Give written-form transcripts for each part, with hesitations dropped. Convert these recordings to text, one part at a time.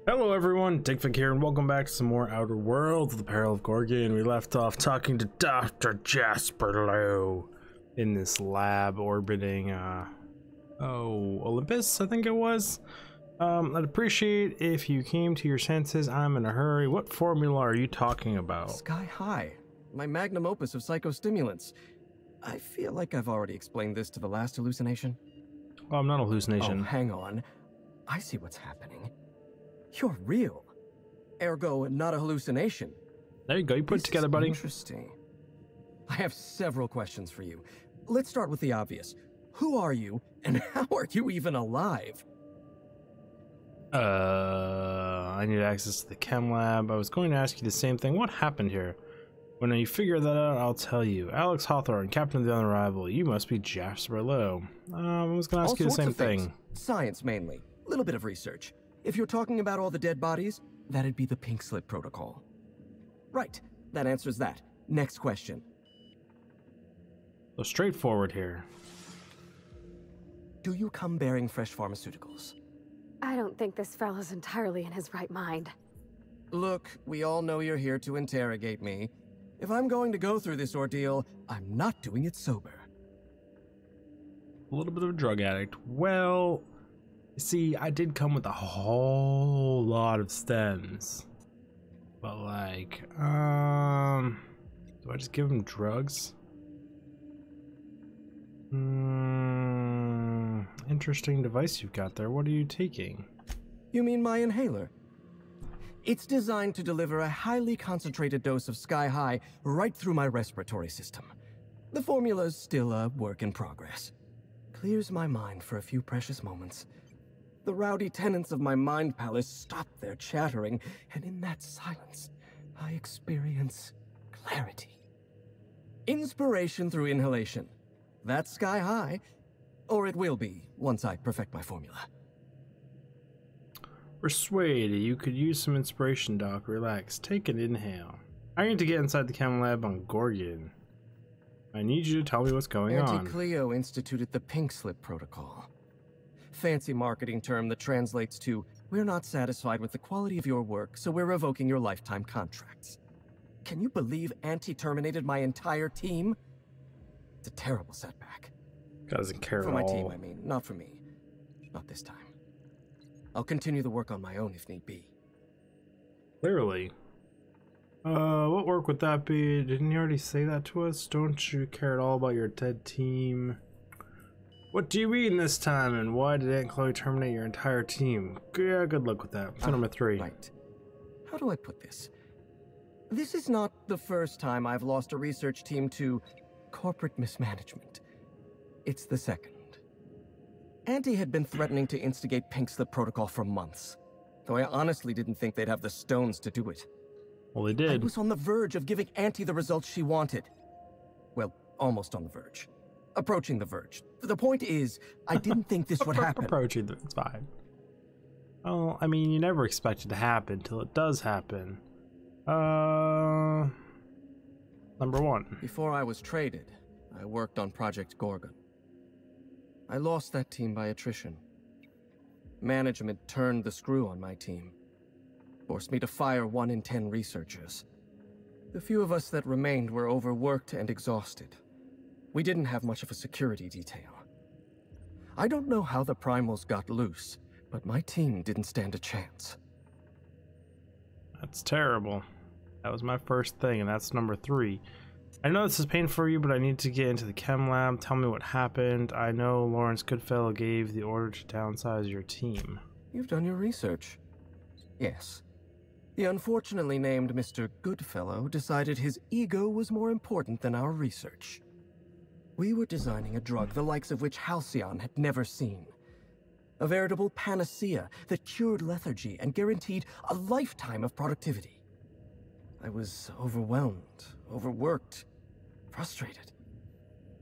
Hello everyone, Dickvic here, and welcome back to some more Outer Worlds, the Peril of Gorgon. We left off talking to Dr. Jasper Lowe in this lab orbiting, Olympus, I think it was. I'd appreciate if you came to your senses. I'm in a hurry. What formula are you talking about? Sky High, my magnum opus of psychostimulants. I feel like I've already explained this to the last hallucination. Oh, I'm not a hallucination. Oh, hang on. I see what's happening. You're real. Ergo, not a hallucination. There you go, you put it together, buddy. Interesting. I have several questions for you. Let's start with the obvious. Who are you, and how are you even alive? I need access to the chem lab. I was going to ask you the same thing. What happened here? When you figure that out, I'll tell you. Alex Hawthorne, Captain of the Unreliable. You must be Jasper Lowe. I was going to ask you the same thing. Science, mainly. A little bit of research. If you're talking about all the dead bodies, that'd be the Pink Slip Protocol. Right, that answers that. Next question. So straightforward here. Do you come bearing fresh pharmaceuticals? I don't think this fellow's entirely in his right mind. Look, we all know you're here to interrogate me. If I'm going to go through this ordeal, I'm not doing it sober. A little bit of a drug addict. Well, see, I did come with a whole lot of stems. But like, do I just give him drugs? Interesting device you've got there. What are you taking? You mean my inhaler? It's designed to deliver a highly concentrated dose of Sky High right through my respiratory system. The formula's still a work in progress. Clears my mind for a few precious moments. The rowdy tenants of my mind palace stop their chattering, and in that silence, I experience clarity. Inspiration through inhalation. That's Sky High, or it will be once I perfect my formula. Persuade, you could use some inspiration, Doc. Relax. Take an inhale. I need to get inside the chem lab on Gorgon. I need you to tell me what's going on. Auntie Cleo instituted the Pink Slip Protocol. Fancy marketing term that translates to, we're not satisfied with the quality of your work, so we're revoking your lifetime contracts. Can you believe Auntie terminated my entire team? It's a terrible setback. Doesn't care at all. For my team, I mean, not for me. Not this time. I'll continue the work on my own if need be. Clearly. What work would that be? Didn't you already say that to us? Don't you care at all about your dead team? What do you mean this time, and why did Aunt Chloe terminate your entire team? Yeah, good luck with that. So number 3. Right. How do I put this? This is not the first time I've lost a research team to corporate mismanagement. It's the second. Auntie had been threatening to instigate Pink Slip Protocol for months, though I honestly didn't think they'd have the stones to do it. Well, they did. I was on the verge of giving Auntie the results she wanted. Well, almost on the verge. Approaching the verge. The point is, I didn't think this would happen. Approaching, it's fine. Well, I mean, you never expect it to happen till it does happen. Number 1. Before I was traded, I worked on Project Gorgon. I lost that team by attrition. Management turned the screw on my team. Forced me to fire 1 in 10 researchers. The few of us that remained were overworked and exhausted. We didn't have much of a security detail. I don't know how the primals got loose, but my team didn't stand a chance. That's terrible. That was my first thing, and that's number 3. I know this is painful for you, but I need to get into the chem lab. Tell me what happened. I know Lawrence Goodfellow gave the order to downsize your team. You've done your research. Yes. The unfortunately named Mr. Goodfellow decided his ego was more important than our research. We were designing a drug the likes of which Halcyon had never seen. A veritable panacea that cured lethargy and guaranteed a lifetime of productivity. I was overwhelmed, overworked, frustrated.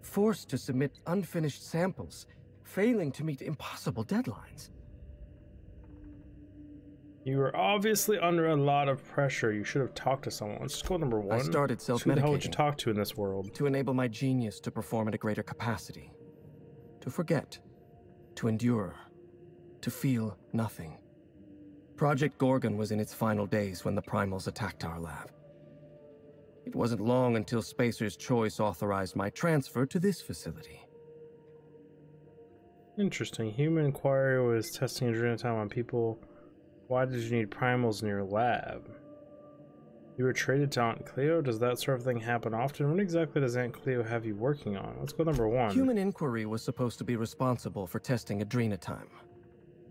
Forced to submit unfinished samples, failing to meet impossible deadlines. You were obviously under a lot of pressure. You should have talked to someone. Let's just go number 1. I started Who the hell would you self-medicating talk to in this world? to enable my genius to perform at a greater capacity. To forget. To endure. To feel nothing. Project Gorgon was in its final days when the primals attacked our lab. It wasn't long until Spacer's Choice authorized my transfer to this facility. Interesting. Human Inquiry was testing adrenochrome on people. Why did you need primals in your lab? You were traded to Aunt Cleo? Does that sort of thing happen often? What exactly does Aunt Cleo have you working on? Let's go number 1. Human Inquiry was supposed to be responsible for testing adrenochrome.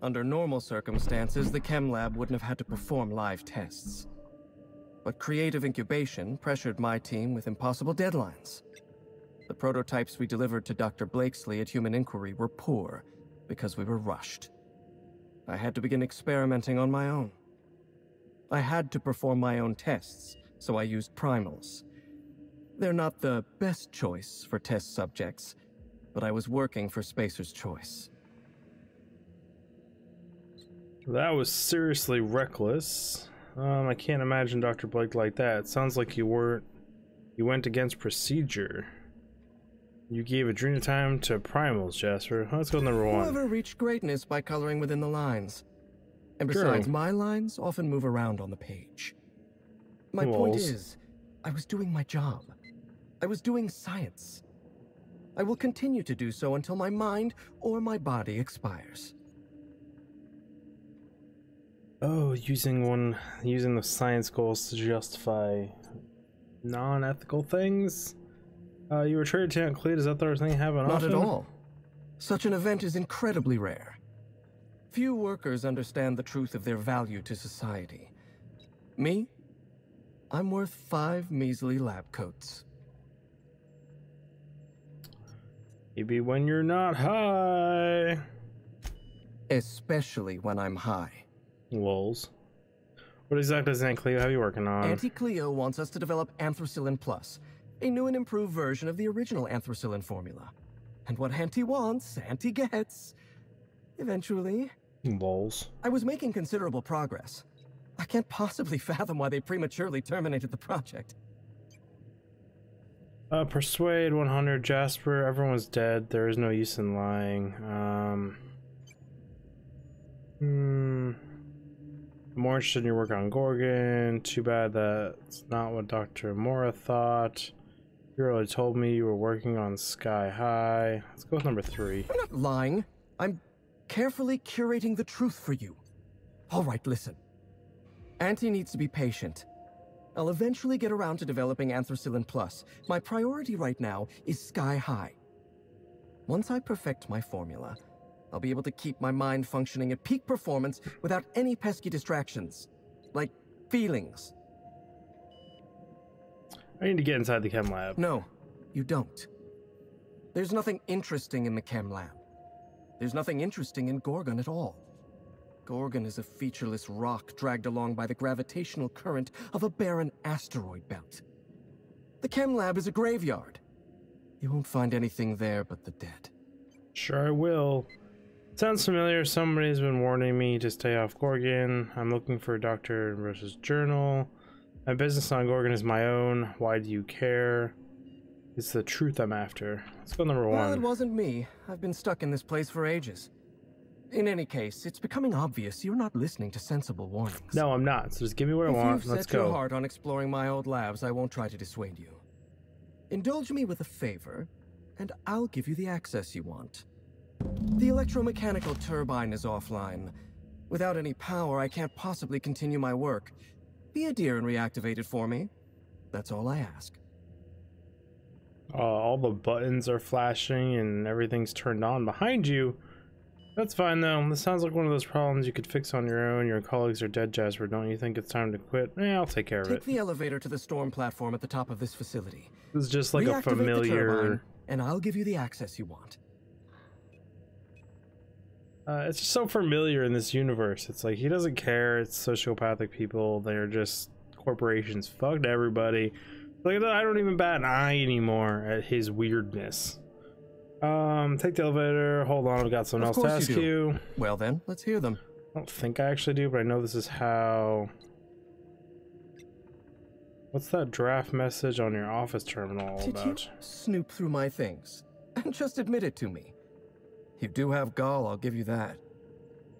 Under normal circumstances, the chem lab wouldn't have had to perform live tests. But creative incubation pressured my team with impossible deadlines. The prototypes we delivered to Dr. Blakesley at Human Inquiry were poor because we were rushed. I had to begin experimenting on my own. I had to perform my own tests, so I used primals. They're not the best choice for test subjects, but I was working for Spacer's Choice. That was seriously reckless. I can't imagine Dr. Blake like that. It sounds like you went against procedure. You gave adrenochrome to primals, Jasper. Let's go number 1. Whoever reached greatness by coloring within the lines. And besides, my lines often move around on the page. My point is, I was doing my job. I was doing science. I will continue to do so until my mind or my body expires. Oh, using the science goals to justify non-ethical things? You were traded to Aunt Cleo. Does that sort of thing happen often? Not at all. Such an event is incredibly rare. Few workers understand the truth of their value to society. Me? I'm worth 5 measly lab coats. Maybe when you're not high. Especially when I'm high. Lols. What exactly does Aunt Cleo have you working on? Auntie Cleo wants us to develop Anthracillin Plus, a new and improved version of the original Anthracillin formula. And what Auntie wants, Auntie gets. Eventually. Lols. I was making considerable progress. I can't possibly fathom why they prematurely terminated the project. Persuade 100, Jasper. Everyone's dead. There is no use in lying. I'm more interested in your work on Gorgon. Too bad that's not what Dr. Mora thought. You already told me you were working on Sky High. Let's go with number 3. I'm not lying. I'm carefully curating the truth for you. All right, listen. Auntie needs to be patient. I'll eventually get around to developing Anthracillin Plus. My priority right now is Sky High. Once I perfect my formula, I'll be able to keep my mind functioning at peak performance without any pesky distractions. Like feelings. I need to get inside the chem lab. No, you don't. There's nothing interesting in the chem lab. There's nothing interesting in Gorgon at all. Gorgon is a featureless rock dragged along by the gravitational current of a barren asteroid belt. The chem lab is a graveyard. You won't find anything there but the dead. Sure I will. Sounds familiar. Somebody's been warning me to stay off Gorgon. I'm looking for Dr. Ambrose's journal. My business on Gorgon is my own. Why do you care? It's the truth I'm after. Let's go number 1. Well, it wasn't me. I've been stuck in this place for ages. In any case, it's becoming obvious you're not listening to sensible warnings. No, I'm not. So just give me what I want. If you've Let's set go. your heart on exploring my old labs, I won't try to dissuade you. Indulge me with a favor, and I'll give you the access you want. The electromechanical turbine is offline. Without any power, I can't possibly continue my work. Be a dear and reactivate it for me. That's all I ask. All the buttons are flashing and everything's turned on behind you. That's fine though. This sounds like one of those problems you could fix on your own. Your colleagues are dead, Jasper. Don't you think it's time to quit? I'll take care of it. Take the elevator to the storm platform at the top of this facility. This is just like a Reactivate the familiar... turbine, and I'll give you the access you want. It's just so familiar in this universe. It's like he doesn't care. It's sociopathic people. They're just corporations. Fucked everybody. Like I don't even bat an eye anymore at his weirdness. Take the elevator. Hold on, I've got something else to ask you. Well then, let's hear them. I don't think I actually do, but I know this is how. What's that draft message on your office terminal all about? Did you snoop through my things and just admit it to me? You do have gall, I'll give you that.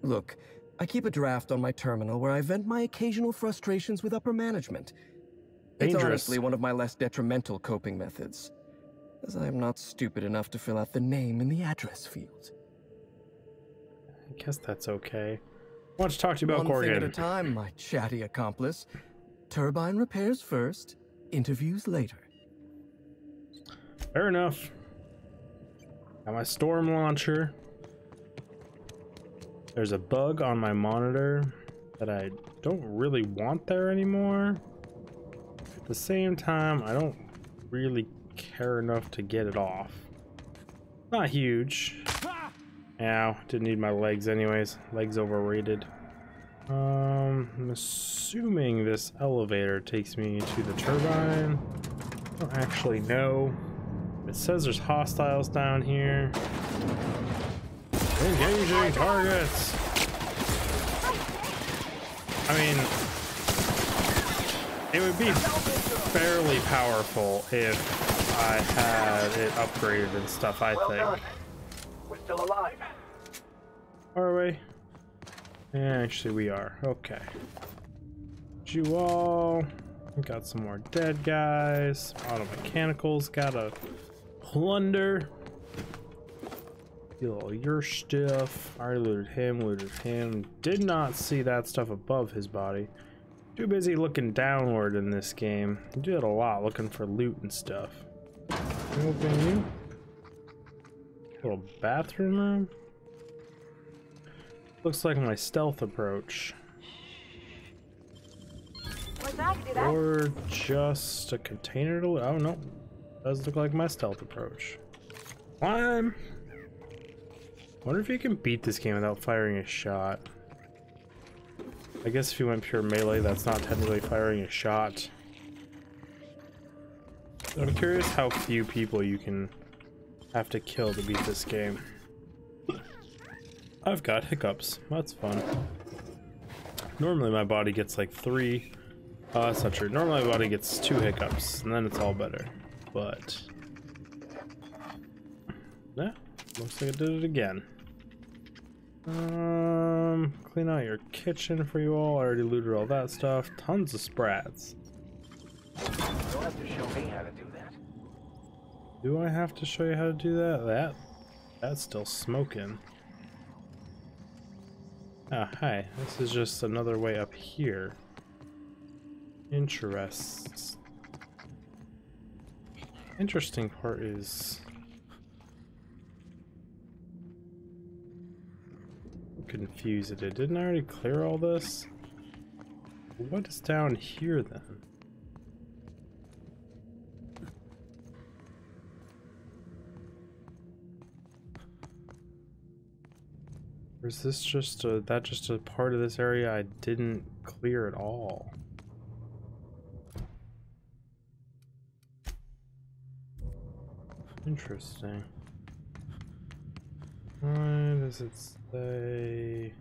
Look, I keep a draft on my terminal where I vent my occasional frustrations with upper management. It's Dangerous. honestly one of my less detrimental coping methods, as I am not stupid enough to fill out the name in the address field. I guess that's okay. I want to talk to you about One thing Gorgon. at a time, my chatty accomplice. Turbine repairs first, interviews later. Fair enough. Got my storm launcher. There's a bug on my monitor that I don't really want there anymore. At the same time, I don't really care enough to get it off. Not huge. Ow, didn't need my legs anyways. Legs overrated. I'm assuming this elevator takes me to the turbine. I don't actually know. It says there's hostiles down here. Engaging targets! I mean, it would be fairly powerful if I had it upgraded and stuff, I think. We're still alive. Are we? Yeah, actually we are. Okay. You all. We got some more dead guys. Auto mechanicals gotta plunder. Steal all your stuff. I looted him. Did not see that stuff above his body. Too busy looking downward in this game. I did a lot looking for loot and stuff. Can I open you? Little bathroom room. Looks like my stealth approach. Or just a container to loot. Oh no. Does look like my stealth approach. Climb! Wonder if you can beat this game without firing a shot. I guess if you went pure melee, that's not technically firing a shot. I'm curious how few people you can have to kill to beat this game. I've got hiccups. That's fun. Normally my body gets like 3. That's not true. Normally my body gets 2 hiccups, and then it's all better. But yeah, looks like I did it again. Clean out your kitchen for you all. I already looted all that stuff. Tons of sprats. You'll have to show me how to do that. Do I have to show you how to do that? That's still smoking. Ah, hi. This is just another way up here. Interesting part is I'm confused. Didn't I already clear all this? What is down here then? Or is this just a part of this area I didn't clear at all? Interesting. Why does it say?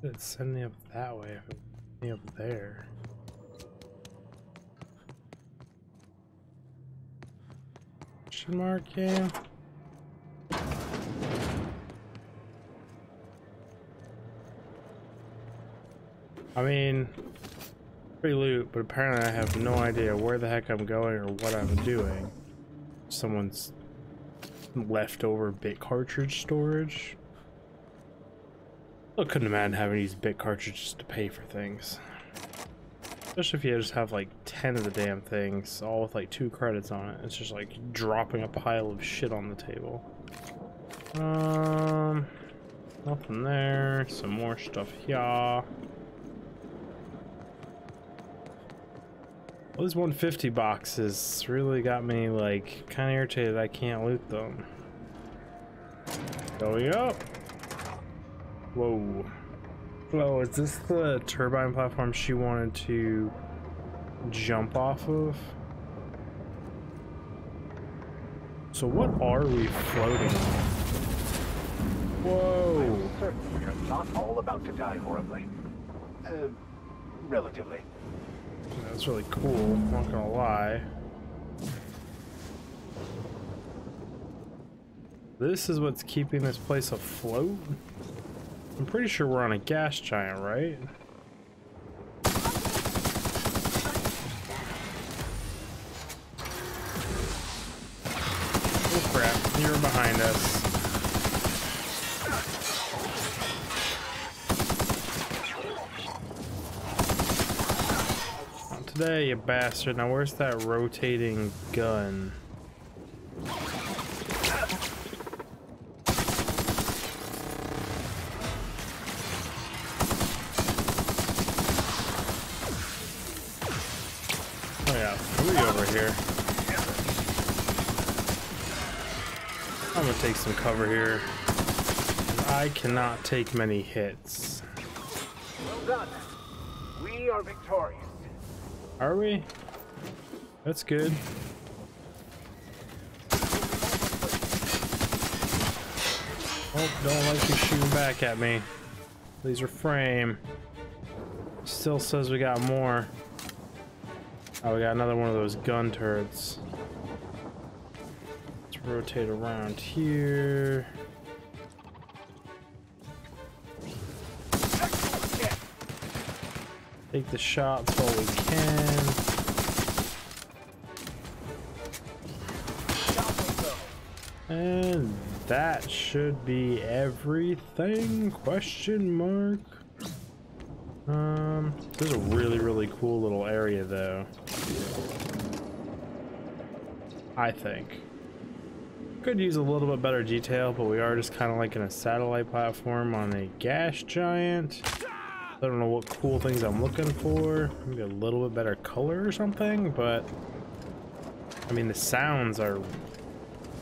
It's sending me up that way. If it sent me up there. Question mark, yeah. I mean, free loot, but apparently I have no idea where the heck I'm going or what I'm doing. Someone's leftover bit cartridge storage. I couldn't imagine having to use bit cartridges to pay for things. Especially if you just have like 10 of the damn things, all with like 2 credits on it. It's just like dropping a pile of shit on the table. Nothing there. Some more stuff here. Well, these 150 boxes really got me like kind of irritated I can't loot them. Going up. Whoa. Whoa, is this the turbine platform she wanted to jump off of? So what are we floating on? Whoa. I'm certain you're not all about to die horribly. Relatively. That's really cool, I'm not gonna lie. This is what's keeping this place afloat? I'm pretty sure we're on a gas giant, right? Oh crap, you're behind us. Not today, you bastard. Now where's that rotating gun? Here. I'm gonna take some cover here. I cannot take many hits. Well done. We are victorious. Are we? That's good. Oh, don't like you shooting back at me. Laser frame. Still says we got more. Oh, we got another one of those gun turrets. Let's rotate around here. Take the shots while we can. And that should be everything? Question mark. This is a really cool little area though. I think. Could use a little bit better detail, but we are just kind of like in a satellite platform on a gas giant. I don't know what cool things I'm looking for. Maybe a little bit better color or something, but I mean the sounds are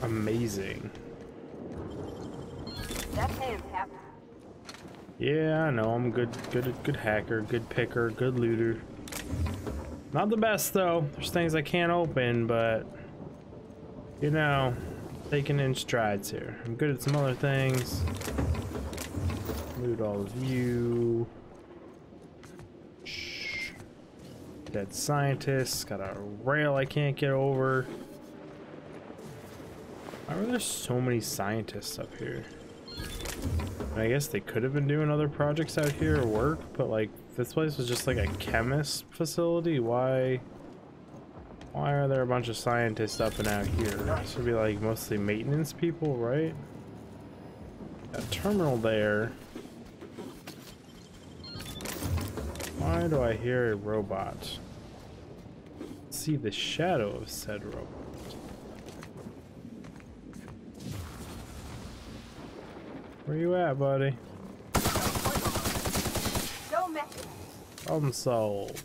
amazing. That's him, Captain. Yeah, I know. I'm good hacker, good picker, good looter. Not the best though. There's things I can't open, but you know, taking in strides here. I'm good at some other things. Loot all of you. Shh. Dead scientists. Got a rail I can't get over. Why are there so many scientists up here? I guess they could have been doing other projects out here or work, but like this place was just like a chemist facility. Why are there a bunch of scientists up and out here? This would be like mostly maintenance people, right? A terminal there. Why do I hear a robot? See the shadow of said robot. Where you at, buddy? Problem solved.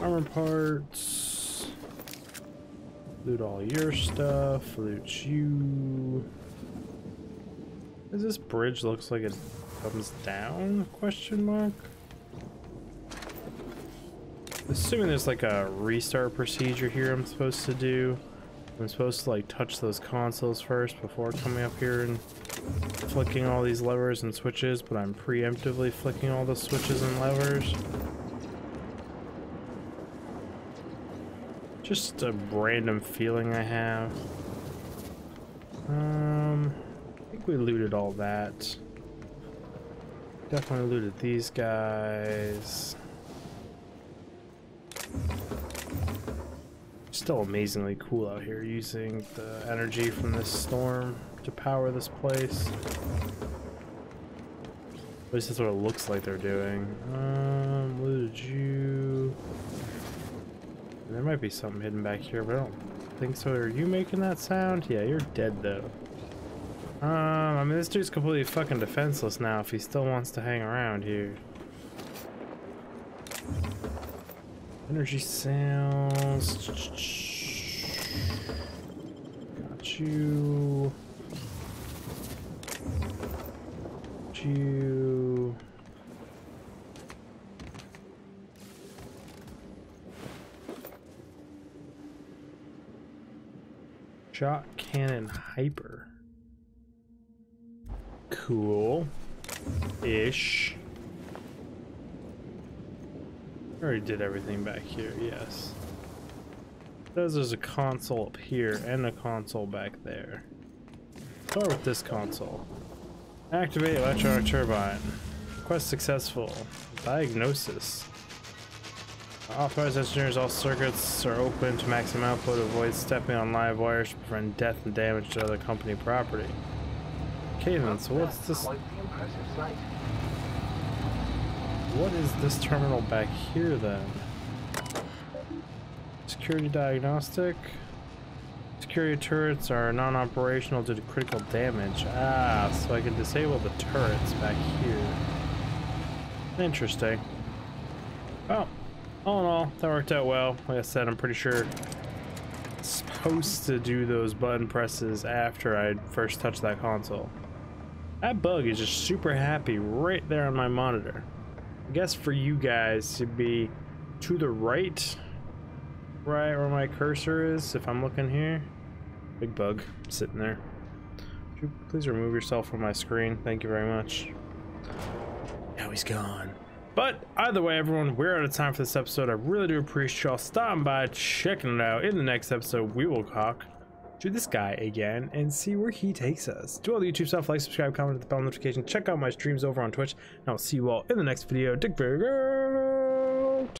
Armor parts. Loot all your stuff. Loot you. Does this bridge looks like it comes down? Question mark. Assuming there's like a restart procedure here I'm supposed to do. I'm supposed to like touch those consoles first before coming up here and flicking all these levers and switches, but I'm preemptively flicking all the switches and levers. Just a random feeling I have. I think we looted all that. Definitely looted these guys. Still amazingly cool out here using the energy from this storm to power this place. At least that's what it looks like they're doing. Looted you. There might be something hidden back here, but I don't think so. Are you making that sound? Yeah, you're dead though. I mean this dude's completely fucking defenseless now if he still wants to hang around here. Energy cells. Got you. Got you. Shot cannon hyper. Cool. Ish. already did everything back here, yes. It says there's a console up here and a console back there. Start with this console. Activate electronic turbine. Quest successful. Diagnosis. Authorized engineers, all circuits are open to maximum output. Avoid stepping on live wires to prevent death and damage to other company property. Okay then, so what's this? Quite the impressive sight. What is this terminal back here then? Security diagnostic. Security turrets are non-operational due to critical damage. Ah, so I can disable the turrets back here. Interesting. Well, all in all, that worked out well. Like I said, I'm pretty sure it's supposed to do those button presses after I first touched that console. That bug is just super happy right there on my monitor. I guess for you guys to be to the right where my cursor is, if I'm looking here. Big bug sitting there. Would you please remove yourself from my screen? Thank you very much. Now he's gone. But either way, everyone, we're out of time for this episode. I really do appreciate y'all stopping by, checking it out. In the next episode, we will talk to this guy again and see where he takes us. Do all the YouTube stuff, like, subscribe, comment, hit the bell notification. Check out my streams over on Twitch, and I'll see you all in the next video. Dig bigger.